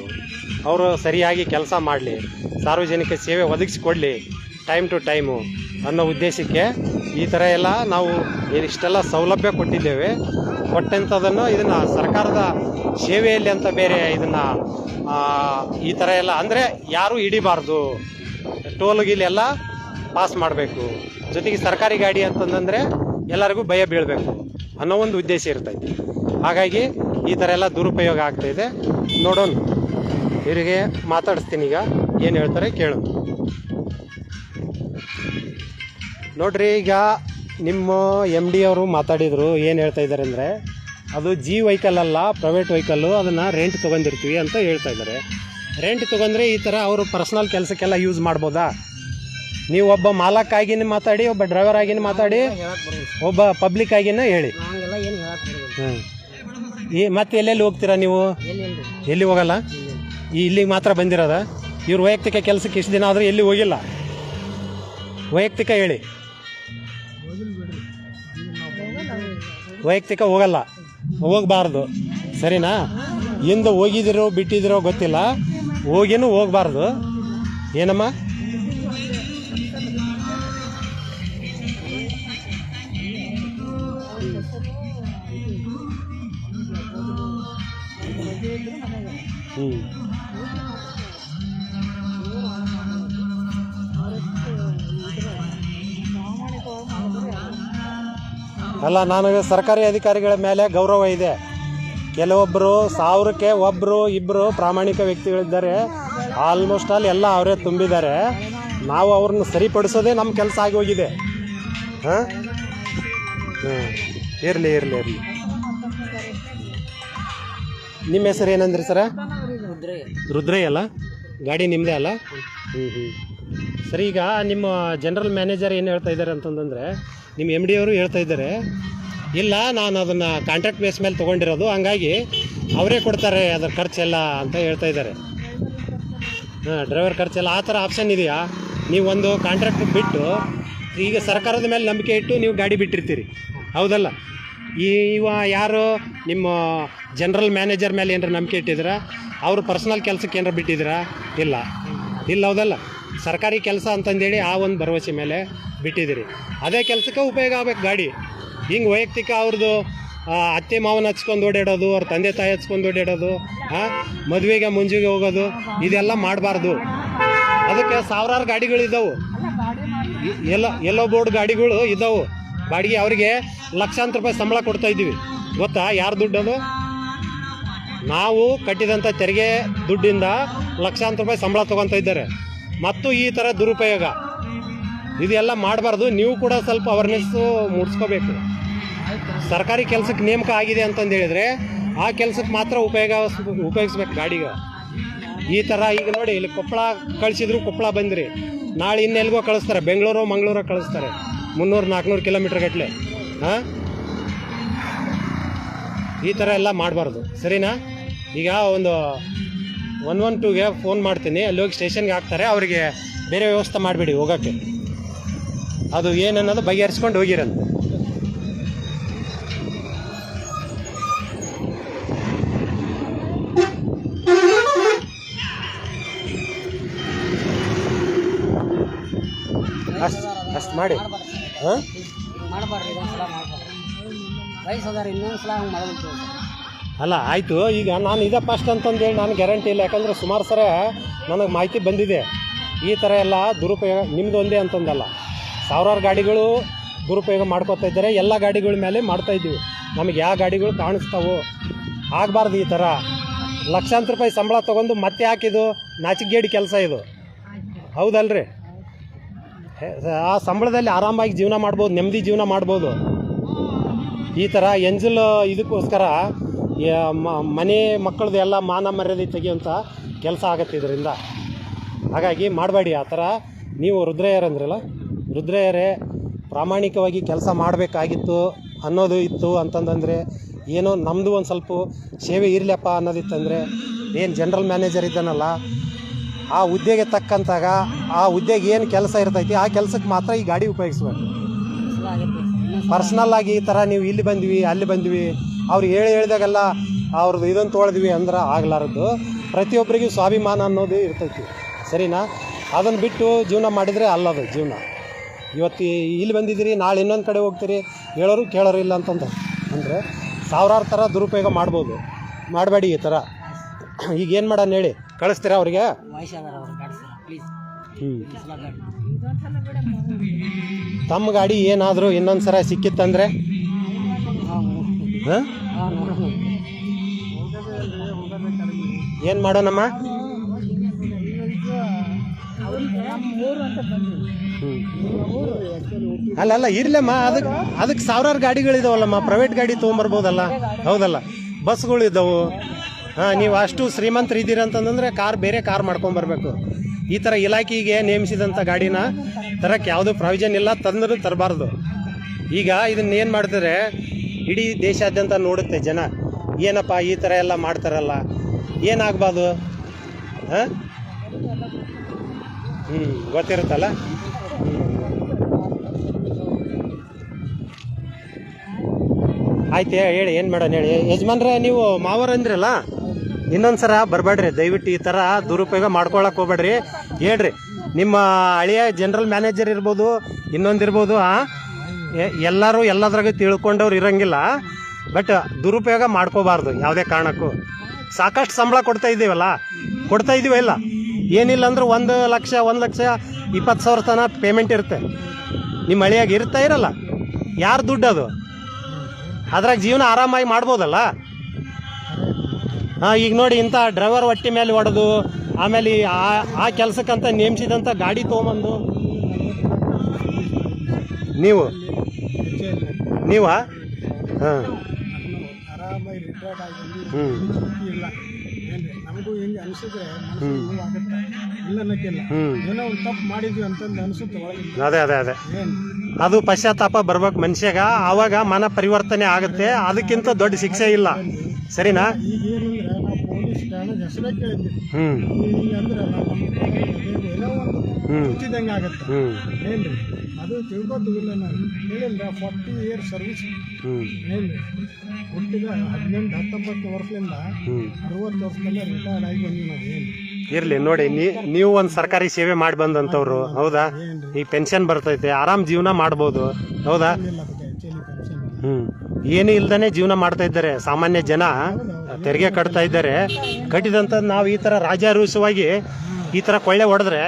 ಅವರು ಸರಿಯಾಗಿ ಕೆಲಸ ಮಾಡಲಿ, ಸಾರ್ವಜನಿಕ ಸೇವೆ ಒದಗಿಸಿಕೊಡಲಿ ಟೈಮ್ ಟು ಟೈಮು ಅನ್ನೋ ಉದ್ದೇಶಕ್ಕೆ ಈ ಥರ ಎಲ್ಲ ನಾವು ಇಷ್ಟೆಲ್ಲ ಸೌಲಭ್ಯ ಕೊಟ್ಟಿದ್ದೇವೆ. ಕೊಟ್ಟಂಥದ್ದನ್ನು ಇದನ್ನು ಸರ್ಕಾರದ ಸೇವೆಯಲ್ಲಿ ಅಂತ ಬೇರೆ ಇದನ್ನು ಈ ಥರ ಎಲ್ಲ ಅಂದರೆ ಯಾರೂ ಹಿಡಿಬಾರ್ದು, ಟೋಲ್ ಗೀಲ್ ಎಲ್ಲ ಪಾಸ್ ಮಾಡಬೇಕು, ಜೊತೆಗೆ ಸರ್ಕಾರಿ ಗಾಡಿ ಅಂತಂದರೆ ಎಲ್ಲರಿಗೂ ಭಯ ಬೀಳಬೇಕು ಅನ್ನೋ ಒಂದು ಉದ್ದೇಶ ಇರ್ತೈತಿ. ಹಾಗಾಗಿ ಈ ಥರ ಎಲ್ಲ ದುರುಪಯೋಗ ಆಗ್ತಾಯಿದೆ. ನೋಡೋಣ, ಇವರಿಗೆ ಮಾತಾಡಿಸ್ತೀನಿ. ಈಗ ಏನು ಹೇಳ್ತಾರೆ ಕೇಳೋಣ. ನೋಡ್ರಿ, ಈಗ ನಿಮ್ಮ ಎಮ್ ಡಿ ಅವರು ಮಾತಾಡಿದರು. ಏನು ಹೇಳ್ತಾ ಇದ್ದಾರೆ ಅಂದರೆ ಅದು ಜಿ ವೆಹಿಕಲ್ ಅಲ್ಲ, ಪ್ರೈವೇಟ್ ವೆಹಿಕಲ್ಲು, ಅದನ್ನು ರೆಂಟ್ ತೊಗೊಂಡಿರ್ತೀವಿ ಅಂತ ಹೇಳ್ತಾ ಇದ್ದಾರೆ. ರೆಂಟ್ ತೊಗೊಂಡ್ರೆ ಈ ಥರ ಅವರು ಪರ್ಸ್ನಲ್ ಕೆಲಸಕ್ಕೆಲ್ಲ ಯೂಸ್ ಮಾಡ್ಬೋದಾ? ನೀವು ಒಬ್ಬ ಮಾಲಕ್ ಆಗಿನೇ ಮಾತಾಡಿ, ಒಬ್ಬ ಡ್ರೈವರ್ ಆಗಿನೇ ಮಾತಾಡಿ, ಒಬ್ಬ ಪಬ್ಲಿಕ್ ಆಗಿನೇ ಹೇಳಿ. ಮತ್ತೆ ಎಲ್ಲೆಲ್ಲಿ ಹೋಗ್ತೀರಾ ನೀವು? ಎಲ್ಲಿ ಹೋಗಲ್ಲ? ಇಲ್ಲಿಗೆ ಮಾತ್ರ ಬಂದಿರೋದ? ಇವ್ರ ವೈಯಕ್ತಿಕ ಕೆಲಸಕ್ಕೆ ಇಷ್ಟು ದಿನ ಆದರೂ ಎಲ್ಲಿ ಹೋಗಿಲ್ಲ? ವೈಯಕ್ತಿಕ ಹೇಳಿ. ವೈಯಕ್ತಿಕ ಹೋಗಲ್ಲ, ಹೋಗಬಾರ್ದು, ಸರಿನಾ? ಹಿಂದೆ ಹೋಗಿದಿರೋ ಬಿಟ್ಟಿದಿರೋ ಗೊತ್ತಿಲ್ಲ, ಹೋಗಿನೂ ಹೋಗಬಾರ್ದು. ಏನಮ್ಮ? ಅಲ್ಲ, ನನಗೆ ಸರ್ಕಾರಿ ಅಧಿಕಾರಿಗಳ ಮೇಲೆ ಗೌರವ ಇದೆ. ಕೆಲವೊಬ್ಬರು 1000ಕ್ಕೆ ಒಬ್ಬರು ಇಬ್ಬರು ಪ್ರಾಮಾಣಿಕ ವ್ಯಕ್ತಿಗಳಿದ್ದಾರೆ. ಆಲ್ಮೋಸ್ಟ್ ಆಲ್ ಎಲ್ಲ ಅವರೇ ತುಂಬಿದ್ದಾರೆ. ನಾವು ಅವ್ರನ್ನ ಸರಿಪಡಿಸೋದೇ ನಮ್ಮ ಕೆಲಸ ಆಗಿ ಹೋಗಿದೆ. ಹಾಂ, ಇರಲಿ ಇರಲಿ ಇರಲಿ. ನಿಮ್ಮ ಹೆಸರು ಏನಂದ್ರಿ ಸರ? ರುದ್ರಯ್ಯ ಅಲ್ಲ? ಗಾಡಿ ನಿಮ್ಮದೇ ಅಲ್ಲ? ಸರಿ, ಈಗ ನಿಮ್ಮ ಜನರಲ್ ಮ್ಯಾನೇಜರ್ ಏನು ಹೇಳ್ತಾ ಇದ್ದಾರೆ ಅಂತಂದರೆ, ನಿಮ್ಮ ಎಮ್ ಡಿ ಅವರು ಹೇಳ್ತಾ ಇದ್ದಾರೆ, ಇಲ್ಲ ನಾನು ಅದನ್ನು ಕಾಂಟ್ರಾಕ್ಟ್ ಬೇಸ್ ಮೇಲೆ ತೊಗೊಂಡಿರೋದು, ಹಂಗಾಗಿ ಅವರೇ ಕೊಡ್ತಾರೆ ಅದರ ಖರ್ಚೆಲ್ಲ ಅಂತ ಹೇಳ್ತಾ ಇದ್ದಾರೆ. ಡ್ರೈವರ್ ಖರ್ಚೆಲ್ಲ ಆ ಥರ ಆಪ್ಷನ್ ಇದೆಯಾ? ನೀವು ಒಂದು ಕಾಂಟ್ರಾಕ್ಟ್ ಬಿಟ್ಟು ಈಗ ಸರ್ಕಾರದ ಮೇಲೆ ನಂಬಿಕೆ ಇಟ್ಟು ನೀವು ಗಾಡಿ ಬಿಟ್ಟಿರ್ತೀರಿ, ಹೌದಲ್ಲ? ಇವ ಯಾರು ನಿಮ್ಮ ಜನರಲ್ ಮ್ಯಾನೇಜರ್ ಮೇಲೆ ಏನಾರ ನಂಬಿಕೆ ಇಟ್ಟಿದ್ದೀರಾ? ಅವರು ಪರ್ಸ್ನಲ್ ಕೆಲಸಕ್ಕೆ ಏನಾರ ಬಿಟ್ಟಿದ್ದೀರಾ? ಇಲ್ಲ, ಹೌದಲ್ಲ? ಸರ್ಕಾರಿ ಕೆಲಸ ಅಂತಂದೇಳಿ ಆ ಒಂದು ಭರವಸೆ ಮೇಲೆ ಬಿಟ್ಟಿದ್ದೀರಿ. ಅದೇ ಕೆಲಸಕ್ಕೆ ಉಪಯೋಗ ಆಗ್ಬೇಕು ಗಾಡಿ. ಹಿಂಗೆ ವೈಯಕ್ತಿಕ ಅವ್ರದ್ದು ಅತ್ತೆ ಮಾವನ ಹಚ್ಕೊಂಡು ಓಡಾಡೋದು, ಅವ್ರ ತಂದೆ ತಾಯಿ ಹಚ್ಕೊಂಡು ಓಡಾಡೋದು, ಮದುವೆಗೆ ಮುಂಜುಗೆ ಹೋಗೋದು, ಇದೆಲ್ಲ ಮಾಡಬಾರ್ದು. ಅದಕ್ಕೆ ಸಾವಿರಾರು ಗಾಡಿಗಳಿದ್ದಾವೆ, ಎಲ್ಲೋ ಬೋರ್ಡ್ ಗಾಡಿಗಳು ಇದ್ದಾವೆ ಬಾಡಿಗೆ. ಅವರಿಗೆ ಲಕ್ಷಾಂತರ ರೂಪಾಯಿ ಸಂಬಳ ಕೊಡ್ತಾ ಇದ್ದೀವಿ, ಗೊತ್ತಾ? ಯಾರು ದುಡ್ಡದು? ನಾವು ಕಟ್ಟಿದಂಥ ತೆರಿಗೆ ದುಡ್ಡಿಂದ ಲಕ್ಷಾಂತರ ರೂಪಾಯಿ ಸಂಬಳ ತೊಗೊತಾ ಇದ್ದಾರೆ. ಮತ್ತು ಈ ಥರ ದುರುಪಯೋಗ ಇದೆಲ್ಲ ಮಾಡಬಾರ್ದು. ನೀವು ಕೂಡ ಸ್ವಲ್ಪ ಅವೇರ್ನೆಸ್ಸು ಮೂಡಿಸ್ಕೋಬೇಕು. ಸರ್ಕಾರಿ ಕೆಲಸಕ್ಕೆ ನೇಮಕ ಆಗಿದೆ ಅಂತಂದು ಹೇಳಿದರೆ ಆ ಕೆಲಸಕ್ಕೆ ಮಾತ್ರ ಉಪಯೋಗಿಸ್ಬೇಕು ಗಾಡಿಗೆ. ಈ ಥರ ಈಗ ನೋಡಿ, ಇಲ್ಲಿ ಕೊಪ್ಪಳ ಕಳಿಸಿದ್ರು, ಕೊಪ್ಪಳ ಬಂದ್ರಿ, ನಾಳೆ ಇನ್ನೆಲ್ಗೋ ಕಳಿಸ್ತಾರೆ, ಬೆಂಗಳೂರು ಮಂಗಳೂರು ಕಳಿಸ್ತಾರೆ, 300-400 ಕಿಲೋಮೀಟ್ರ್ ಗಟ್ಟಲೆ. ಈ ಥರ ಎಲ್ಲ ಮಾಡಬಾರ್ದು, ಸರಿನಾ? ಈಗ ಒಂದು 112ಗೆ ಫೋನ್ ಮಾಡ್ತೀನಿ, ಅಲ್ಲಿ ಹೋಗಿ ಸ್ಟೇಷನ್ಗೆ ಹಾಕ್ತಾರೆ, ಅವರಿಗೆ ಬೇರೆ ವ್ಯವಸ್ಥೆ ಮಾಡಿಬಿಡಿ ಹೋಗೋಕ್ಕೆ. ಅದು ಏನನ್ನೋದು ಬಗೆಹರಿಸ್ಕೊಂಡು ಹೋಗಿರಂತೆ. ಅಷ್ಟು ಮಾಡಿ. ಹಾಂ, ಅಲ್ಲ ಆಯಿತು. ಈಗ ನಾನು ಇದೇ ಫಸ್ಟ್ ಅಂತಂದೇಳಿ ನಾನು ಗ್ಯಾರಂಟಿ ಇಲ್ಲ, ಯಾಕಂದರೆ ಸುಮಾರು ಸರ ನನಗೆ ಮಾಹಿತಿ ಬಂದಿದೆ. ಈ ಥರ ಎಲ್ಲ ದುರುಪಯೋಗ ನಿಮ್ಮದು ಒಂದೇ ಅಂತಂದಲ್ಲ, ಸಾವಿರಾರು ಗಾಡಿಗಳು ದುರುಪಯೋಗ ಮಾಡ್ಕೋತಾ ಇದ್ದಾರೆ. ಎಲ್ಲ ಗಾಡಿಗಳ ಮೇಲೆ ಮಾಡ್ತಾಯಿದ್ದೀವಿ. ನಮಗೆ ಯಾವ ಗಾಡಿಗಳು ಕಾಣಿಸ್ತಾವೋ ಆಗಬಾರ್ದು. ಈ ಥರ ಲಕ್ಷಾಂತರ ರೂಪಾಯಿ ಸಂಬಳ ತೊಗೊಂಡು ಮತ್ತೆ ಹಾಕಿದ್ದು ನಾಚಿಕೆಗೇಡಿ ಕೆಲಸ ಇದು, ಹೌದಲ್ರಿ? ಆ ಸಂಬಳದಲ್ಲಿ ಆರಾಮಾಗಿ ಜೀವನ ಮಾಡ್ಬೋದು, ನೆಮ್ಮದಿ ಜೀವನ ಮಾಡ್ಬೋದು. ಈ ಥರ ಎಂಜಲ್ ಇದಕ್ಕೋಸ್ಕರ ಮನೆ ಮಕ್ಕಳದು ಎಲ್ಲ ಮಾನ ಮರ್ಯಾದೆ ತೆಗೆಯುವಂಥ ಕೆಲಸ ಆಗತ್ತೆ ಇದರಿಂದ. ಹಾಗಾಗಿ ಮಾಡಬೇಡಿ ಆ ಥರ. ನೀವು ರುದ್ರಯ್ಯರಂದ್ರಲ್ಲ, ರುದ್ರಯ್ಯರೇ ಪ್ರಾಮಾಣಿಕವಾಗಿ ಕೆಲಸ ಮಾಡಬೇಕಾಗಿತ್ತು ಅನ್ನೋದು ಇತ್ತು ಅಂತಂದರೆ, ಏನೋ ನಮ್ಮದು ಒಂದು ಸ್ವಲ್ಪ ಸೇವೆ ಇರಲಪ್ಪ ಅನ್ನೋದಿತ್ತಂದರೆ, ಏನು ಜನರಲ್ ಮ್ಯಾನೇಜರ್ ಇದ್ದಾನಲ್ಲ ಆ ಹುದ್ದೆಗೆ ತಕ್ಕಂತಾಗ ಆ ಹುದ್ದೆಗೆ ಏನು ಕೆಲಸ ಇರ್ತೈತಿ ಆ ಕೆಲಸಕ್ಕೆ ಮಾತ್ರ ಈ ಗಾಡಿ ಉಪಯೋಗಿಸ್ಬೇಕು. ಪರ್ಸ್ನಲ್ ಆಗಿ ಈ ಥರ ನೀವು ಇಲ್ಲಿ ಬಂದ್ವಿ ಅಲ್ಲಿ ಬಂದ್ವಿ ಅವ್ರು ಹೇಳಿದಾಗೆಲ್ಲ ಅವ್ರದ್ದು ಇದನ್ನು ತೊಳೆದ್ವಿ ಅಂದ್ರೆ ಆಗಲಾರದು. ಪ್ರತಿಯೊಬ್ಬರಿಗೂ ಸ್ವಾಭಿಮಾನ ಅನ್ನೋದು ಇರ್ತೈತಿ, ಸರಿನಾ? ಅದನ್ನು ಬಿಟ್ಟು ಜೀವನ ಮಾಡಿದರೆ ಅಲ್ಲದು ಜೀವನ. ಇವತ್ತು ಇಲ್ಲಿ ಬಂದಿದ್ದೀರಿ, ನಾಳೆ ಇನ್ನೊಂದು ಕಡೆ ಹೋಗ್ತೀರಿ, ಹೇಳೋರು ಕೇಳೋರು ಇಲ್ಲ ಅಂತಂದು ಅಂದರೆ ಸಾವಿರಾರು ಥರ ದುರುಪಯೋಗ ಮಾಡ್ಬೋದು. ಮಾಡಬೇಡಿ ಈ ಥರ. ಈಗ ಏನು ಮಾಡೋಣ ಹೇಳಿ, ಕಳಿಸ್ತೀರಾ ಅವ್ರಿಗೆ? ತಮ್ಮ ಗಾಡಿ ಏನಾದರೂ ಇನ್ನೊಂದು ಸಲ ಸಿಕ್ಕಿತ್ತಂದರೆ ಏನು ಮಾಡೋಣಮ್ಮ? ಅಲ್ಲ ಇರ್ಲಮ್ಮ, ಅದಕ್ಕೆ ಸಾವಿರಾರು ಗಾಡಿಗಳಿದಾವಲ್ಲಮ್ಮ, ಪ್ರೈವೇಟ್ ಗಾಡಿ ತೊಗೊಂಬರ್ಬೋದಲ್ಲ, ಹೌದಲ್ಲ? ಬಸ್ಗಳಿದ್ದಾವೆ. ಹಾಂ, ನೀವು ಅಷ್ಟು ಶ್ರೀಮಂತರು ಇದ್ದೀರ ಅಂತಂದರೆ ಬೇರೆ ಕಾರ್ ಮಾಡ್ಕೊಂಬರ್ಬೇಕು. ಈ ಥರ ಇಲಾಖೆಗೆ ನೇಮಿಸಿದಂಥ ಗಾಡಿನ ತರಕ್ಕೆ ಯಾವುದೂ ಪ್ರಾವಿಷನ್ ಇಲ್ಲ, ತಂದರೂ ತರಬಾರ್ದು. ಈಗ ಇದನ್ನ ಏನು ಮಾಡ್ತಾರೆ, ಇಡೀ ದೇಶಾದ್ಯಂತ ನೋಡುತ್ತೆ ಜನ, ಏನಪ್ಪ ಈ ಥರ ಎಲ್ಲ ಮಾಡ್ತಾರಲ್ಲ, ಏನಾಗಬಾರ್ದು? ಹಾಂ, ಗೊತ್ತಿರುತ್ತಲ್ಲ. ಆಯ್ತು ಹೇಳಿ, ಏನು ಮಾಡೋಣ ಹೇಳಿ. ಯಜಮಾನ್ರೆ, ನೀವು ಮಾವರ್ ಅಂದ್ರಲ್ಲ, ಇನ್ನೊಂದು ಸಲ ಬರಬೇಡ್ರಿ ದಯವಿಟ್ಟು. ಈ ಥರ ದುರುಪಯೋಗ ಮಾಡ್ಕೊಳಕ್ಕೆ ಹೋಗ್ಬೇಡ್ರಿ. ಹೇಳ್ರಿ, ನಿಮ್ಮ ಹಳೆಯ ಜನರಲ್ ಮ್ಯಾನೇಜರ್ ಇರ್ಬೋದು, ಇನ್ನೊಂದಿರ್ಬೋದು, ಎಲ್ಲರೂ ಎಲ್ಲದ್ರಾಗ ತಿಳ್ಕೊಂಡವ್ರು ಇರೋಂಗಿಲ್ಲ. ಬಟ್ ದುರುಪಯೋಗ ಮಾಡ್ಕೋಬಾರ್ದು ಯಾವುದೇ ಕಾರಣಕ್ಕೂ. ಸಾಕಷ್ಟು ಸಂಬಳ ಕೊಡ್ತಾ ಇದ್ದೀವಲ್ಲ, ಏನಿಲ್ಲ ಅಂದ್ರೆ 1,20,000 ತನಕ ಪೇಮೆಂಟ್ ಇರುತ್ತೆ. ನಿಮ್ಮ ಹಳೆಯಾಗಿ ಇರಲ್ಲ, ಯಾರು ದುಡ್ಡು ಅದು? ಅದ್ರಾಗ ಜೀವನ ಆರಾಮಾಗಿ ಮಾಡ್ಬೋದಲ್ಲ. ಹಾಂ, ಈಗ ನೋಡಿ, ಇಂಥ ಡ್ರೈವರ್ ಹೊಟ್ಟೆ ಮೇಲೆ ಹೊಡೆದು ಆಮೇಲೆ ಆ ಕೆಲಸಕ್ಕಂತ ನೇಮಿಸಿದಂಥ ಗಾಡಿ ತೊಗೊಂಬಂದು ನೀವಾ? ಹಾಂ, ಆರಾಮಾಗಿ ರಿಟೈರ್ಡ್ ಆಗಿ ಇಲ್ಲ ಏನ್ರಿ, ನಮಗೂ ಹೆಂಗೆ ಅನಿಸಿದ್ರೆ ಆಗುತ್ತೆ, ಇಲ್ಲ ಅನ್ನೋಕ್ಕಿಲ್ಲ. ಏನೋ ಒಂದು ತಪ್ಪು ಮಾಡಿದ್ವಿ ಅಂತಂದು ಅನಿಸುತ್ತೆ ಒಳಗೆ. ಅದೇ ಅದು ಪಶ್ಚಾತ್ತಾಪ ಬರ್ಬೇಕು ಮನುಷ್ಯಾಗ, ಆವಾಗ ಮನ ಪರಿವರ್ತನೆ ಆಗುತ್ತೆ. ಅದಕ್ಕಿಂತ ದೊಡ್ಡ ಶಿಕ್ಷೆ ಇಲ್ಲ, ಸರಿನಾ? ಈಗ ಏನಂದ್ರೆ ನಾವು ಪೊಲೀಸ್ ಠಾಣೆಗೆ ಹೆಸರೇ ಕೇಳಿದ್ವಿ, ಈಗ ಅಂದ್ರೆ ಏನೋ ಒಂದು ಹುಚ್ಚಿದಂಗೆ ಆಗುತ್ತೆ ಏನ್ರಿ. ಅದು ತಿಳ್ಕೊತೀವಿಲ್ಲ, ನಾನು ಹೇಳಿಲ್ಲ 40 years ಸರ್ವಿಸ್ ಏನ್ರಿ, ಹುಟ್ಟಿದ 18-19 ವರ್ಷದಿಂದ 60 ವರ್ಷದಲ್ಲೇ ರಿಟೈರ್ಡ್ ಆಗಿ ಬಂದ್ವಿ ನಾವು. ಏನು ಇರ್ಲಿ ನೋಡಿ, ನೀವು ಒಂದು ಸರ್ಕಾರಿ ಸೇವೆ ಮಾಡಿ ಬಂದಂಥವ್ರು, ಹೌದಾ? ಈ ಪೆನ್ಷನ್ ಬರ್ತೈತೆ, ಆರಾಮ್ ಜೀವನ ಮಾಡ್ಬೋದು, ಹೌದಾ? ಏನೂ ಇಲ್ದೇ ಜೀವನ ಮಾಡ್ತಾ ಇದ್ದಾರೆ ಸಾಮಾನ್ಯ ಜನ, ತೆರಿಗೆ ಕಟ್ತಾ ಇದ್ದಾರೆ. ಕಟ್ಟಿದಂಥ ನಾವು ಈ ಥರ ರಾಜಾರೋಷವಾಗಿ ಈ ಥರ ಕೊಳ್ಳೆ ಹೊಡೆದ್ರೆ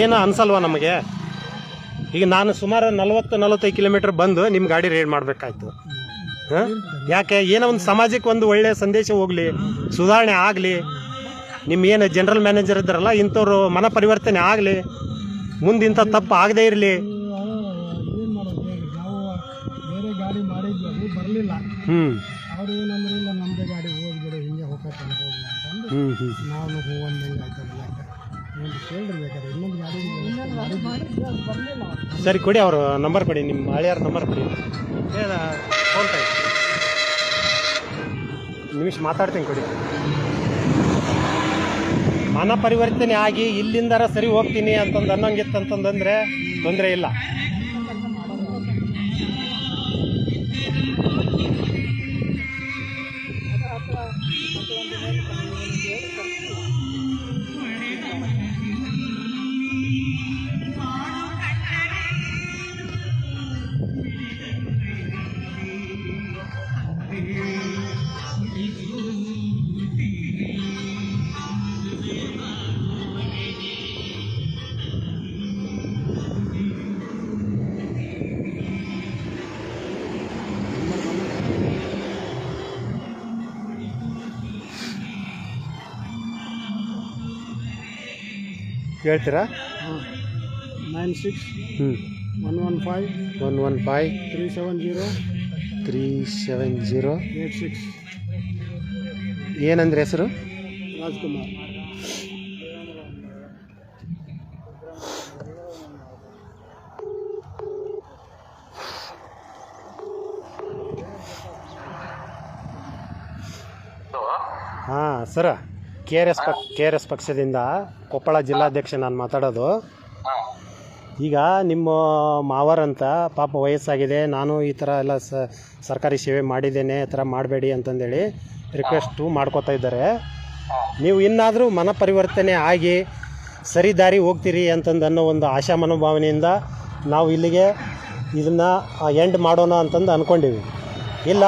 ಏನು ಅನ್ಸಲ್ವಾ ನಮಗೆ? ಈಗ ನಾನು ಸುಮಾರು 40-45 ಕಿಲೋಮೀಟರ್ ಬಂದು ನಿಮ್ಮ ಗಾಡಿ ರೇಡ್ ಮಾಡಬೇಕಾಯ್ತು. ಯಾಕೆ? ಏನೋ ಒಂದು ಸಮಾಜಕ್ಕೆ ಒಂದು ಒಳ್ಳೆಯ ಸಂದೇಶ ಹೋಗಲಿ, ಸುಧಾರಣೆ ಆಗಲಿ. ನಿಮ್ಮ ಏನು ಜನರಲ್ ಮ್ಯಾನೇಜರ್ ಇದ್ದಾರಲ್ಲ, ಇಂಥವ್ರು ಮನ ಪರಿವರ್ತನೆ ಆಗಲಿ, ಮುಂದೆ ಇಂಥ ತಪ್ಪು ಆಗದೇ ಇರಲಿ. ಏನು ಮಾಡೋದು, ನಾವು ಬೇರೆ ಗಾಡಿ ಮಾಡಿದ್ವಿ, ಅದು ಬರಲಿಲ್ಲ. ಅವ್ರು ಏನಂದ್ರೆ ಇಲ್ಲ ನಮ್ಮದೇ ಗಾಡಿ ಹೋಗ್ಬಿಡು, ಹಿಂಗೆ ಹೋಗ್ತಾನೆ ಹೋಗಿ ಅಂತಂದು ನಾವು ಹೂವಂದಂಗೆ ಆಯ್ತದಲ್ಲ. ಕೇಳಿರ್ಬೇಕಾದ್ರೆ ಇನ್ನೊಂದು ಗಾಡಿ ಬರಲಿಲ್ಲ. ಸರಿ, ಕೊಡಿ ಅವ್ರ ನಂಬರ್ ಕೊಡಿ, ನಿಮ್ಮ ಹಳೆಯವ್ರ ನಂಬರ್ ಕೊಡಿ. ಫೋನ್ ಪೇ ನಿಮಿಷ ಮಾತಾಡ್ತೀನಿ, ಕೊಡಿ. ಮನ ಪರಿವರ್ತನೆ ಆಗಿ ಇಲ್ಲಿಂದಾರ ಸರಿ ಹೋಗ್ತೀನಿ ಅಂತಂದು ಅನ್ನೋಂಗಿತ್ತಂತಂದ್ರೆ ತೊಂದರೆ ಇಲ್ಲ. ಹೇಳ್ತೀರಾ? 96-115-370-86 ಏನಂದ್ರೆ ಹೆಸರು? ರಾಜ್ಕುಮಾರ್. ಹಾಂ ಸರ, ಕೆ ಆರ್ ಎಸ್ ಪಕ್ಷದಿಂದ ಕೊಪ್ಪಳ ಜಿಲ್ಲಾಧ್ಯಕ್ಷ ನಾನು ಮಾತಾಡೋದು. ಈಗ ನಿಮ್ಮ ಮಾವರಂತ ಪಾಪ ವಯಸ್ಸಾಗಿದೆ, ನಾನು ಈ ಥರ ಎಲ್ಲ ಸರ್ಕಾರಿ ಸೇವೆ ಮಾಡಿದ್ದೇನೆ, ಈ ಥರ ಮಾಡಬೇಡಿ ಅಂತಂದೇಳಿ ರಿಕ್ವೆಸ್ಟು ಮಾಡ್ಕೋತಾ ಇದ್ದಾರೆ. ನೀವು ಇನ್ನಾದರೂ ಮನ ಪರಿವರ್ತನೆ ಆಗಿ ಸರಿ ದಾರಿ ಹೋಗ್ತೀರಿ ಅಂತಂದು ಅನ್ನೋ ಒಂದು ಆಶಾ ಮನೋಭಾವನೆಯಿಂದ ನಾವು ಇಲ್ಲಿಗೆ ಇದನ್ನು ಎಂಡ್ ಮಾಡೋಣ ಅಂತಂದು ಅಂದ್ಕೊಂಡೀವಿ. ಇಲ್ಲ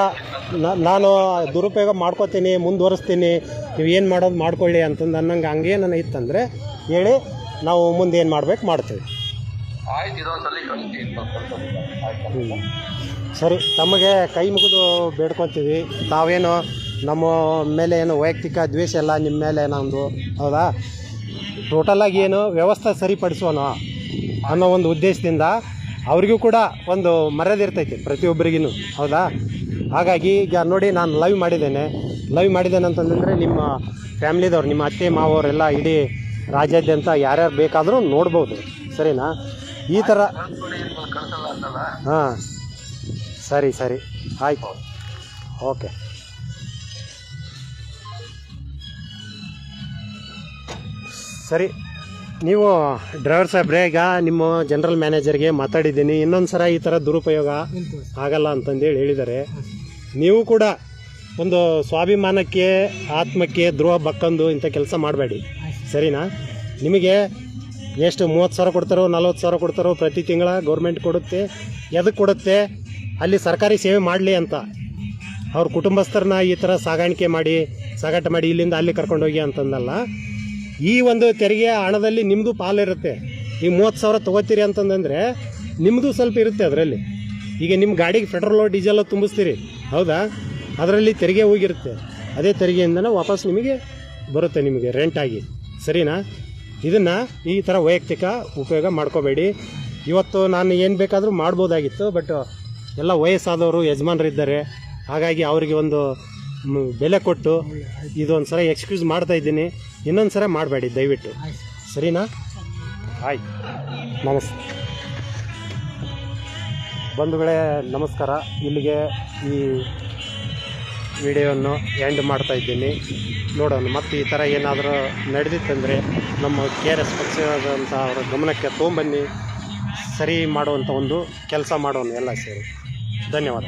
ನಾನು ದುರುಪಯೋಗ ಮಾಡ್ಕೋತೀನಿ, ಮುಂದುವರಿಸ್ತೀನಿ, ನೀವು ಏನು ಮಾಡೋದು ಮಾಡ್ಕೊಳ್ಳಿ ಅಂತಂದು ಅನ್ನಂಗೆ ಹಂಗೇನ ಇತ್ತಂದರೆ ಹೇಳಿ, ನಾವು ಮುಂದೆ ಏನು ಮಾಡ್ಬೇಕು ಮಾಡ್ತೀವಿ. ಸರಿ, ತಮಗೆ ಕೈ ಮುಗಿದು ಬೇಡ್ಕೊತೀವಿ. ತಾವೇನು ನಮ್ಮ ಮೇಲೆ ಏನು ವೈಯಕ್ತಿಕ ದ್ವೇಷ ಎಲ್ಲ ನಿಮ್ಮ ಮೇಲೆ ನಮ್ಮದು, ಹೌದಾ? ಟೋಟಲಾಗಿ ಏನು ವ್ಯವಸ್ಥೆ ಸರಿಪಡಿಸೋಣ ಅನ್ನೋ ಒಂದು ಉದ್ದೇಶದಿಂದ ಅವ್ರಿಗೂ ಕೂಡ ಒಂದು ಮರ್ಯಾದೆ ಇರ್ತೈತಿ ಪ್ರತಿಯೊಬ್ಬರಿಗೂ, ಹೌದಾ? ಹಾಗಾಗಿ ಈಗ ನೋಡಿ, ನಾನು ಲೈವ್ ಮಾಡಿದ್ದೇನೆ ಅಂತಂದರೆ ನಿಮ್ಮ ಫ್ಯಾಮ್ಲಿದವ್ರು, ನಿಮ್ಮ ಅತ್ತೆ ಮಾವವರೆಲ್ಲ ಇಡೀ ರಾಜ್ಯಾದ್ಯಂತ ಯಾರ್ಯಾರು ಬೇಕಾದರೂ ನೋಡ್ಬೋದು, ಸರಿನಾ? ಈ ಥರ ಹಾಂ, ಸರಿ ಆಯಿತು, ಓಕೆ. ಸರಿ, ನೀವು ಡ್ರೈವರ್ ಸಾಹೇಬ್ರೆ, ಈಗ ನಿಮ್ಮ ಜನರಲ್ ಮ್ಯಾನೇಜರ್ಗೆ ಮಾತಾಡಿದ್ದೀನಿ, ಇನ್ನೊಂದು ಸಲ ಈ ಥರ ದುರುಪಯೋಗ ಆಗಲ್ಲ ಅಂತಂದೇಳಿ ಹೇಳಿದ್ದಾರೆ. ನೀವು ಕೂಡ ಒಂದು ಸ್ವಾಭಿಮಾನಕ್ಕೆ, ಆತ್ಮಕ್ಕೆ ದ್ರೋಹ ಬಕ್ಕಂದು ಇಂಥ ಕೆಲಸ ಮಾಡಬೇಡಿ, ಸರಿನಾ? ನಿಮಗೆ ಎಷ್ಟು 30,000 ಕೊಡ್ತಾರೋ 40,000 ಕೊಡ್ತಾರೋ ಪ್ರತಿ ತಿಂಗಳ ಗೌರ್ಮೆಂಟ್ ಕೊಡುತ್ತೆ. ಎದಕ್ಕೆ ಕೊಡುತ್ತೆ? ಅಲ್ಲಿ ಸರ್ಕಾರಿ ಸೇವೆ ಮಾಡಲಿ ಅಂತ. ಅವ್ರ ಕುಟುಂಬಸ್ಥರನ್ನ ಈ ಥರ ಸಾಗಾಟ ಮಾಡಿ ಇಲ್ಲಿಂದ ಅಲ್ಲಿ ಕರ್ಕೊಂಡೋಗಿ ಅಂತಂದಲ್ಲ. ಈ ಒಂದು ತೆರಿಗೆ ಹಣದಲ್ಲಿ ನಿಮ್ಮದು ಪಾಲಿರುತ್ತೆ. ಈ 30,000 ತೊಗೋತೀರಿ ಅಂತಂದರೆ ನಿಮ್ಮದು ಸ್ವಲ್ಪ ಇರುತ್ತೆ ಅದರಲ್ಲಿ. ಈಗ ನಿಮ್ಮ ಗಾಡಿಗೆ ಪೆಟ್ರೋಲು ಡೀಸೆಲ್ ತುಂಬಿಸ್ತೀರಿ, ಹೌದಾ? ಅದರಲ್ಲಿ ತೆರಿಗೆ ಹೋಗಿರುತ್ತೆ. ಅದೇ ತೆರಿಗೆಯಿಂದನೇ ವಾಪಸ್ ನಿಮಗೆ ಬರುತ್ತೆ, ನಿಮಗೆ ರೆಂಟಾಗಿ, ಸರಿನಾ? ಇದನ್ನು ಈ ಥರ ವೈಯಕ್ತಿಕ ಉಪಯೋಗ ಮಾಡ್ಕೋಬೇಡಿ. ಇವತ್ತು ನಾನು ಏನು ಬೇಕಾದರೂ ಮಾಡ್ಬೋದಾಗಿತ್ತು, ಬಟ್ ಎಲ್ಲ ವಯಸ್ಸಾದವರು ಯಜಮಾನರಿದ್ದಾರೆ. ಹಾಗಾಗಿ ಅವರಿಗೆ ಒಂದು ಬೆಲೆ ಕೊಟ್ಟು ಇದೊಂದು ಸಲ ಎಕ್ಸ್ಕ್ಯೂಸ್ ಮಾಡ್ತಾಯಿದ್ದೀನಿ. ಇನ್ನೊಂದು ಸಲ ಮಾಡಬೇಡಿ ದಯವಿಟ್ಟು, ಸರಿನಾ? ಆಯ್ತು, ನಮಸ್ತೆ ಬಂಧುಗಳೇ, ನಮಸ್ಕಾರ. ಇಲ್ಲಿಗೆ ಈ ವಿಡಿಯೋವನ್ನು ಎಂಡ್ ಮಾಡ್ತಾಯಿದ್ದೀನಿ. ನೋಡೋಣ, ಮತ್ತು ಈ ಥರ ಏನಾದರೂ ನಡೆದಿತ್ತಂದರೆ ನಮ್ಮ KRS ಪಕ್ಷದಂಥ ಅವರ ಗಮನಕ್ಕೆ ತೊಗೊಂಬನ್ನಿ, ಸರಿ ಮಾಡುವಂಥ ಒಂದು ಕೆಲಸ ಮಾಡೋಣ ಎಲ್ಲ ಸೇರಿ. ಧನ್ಯವಾದ.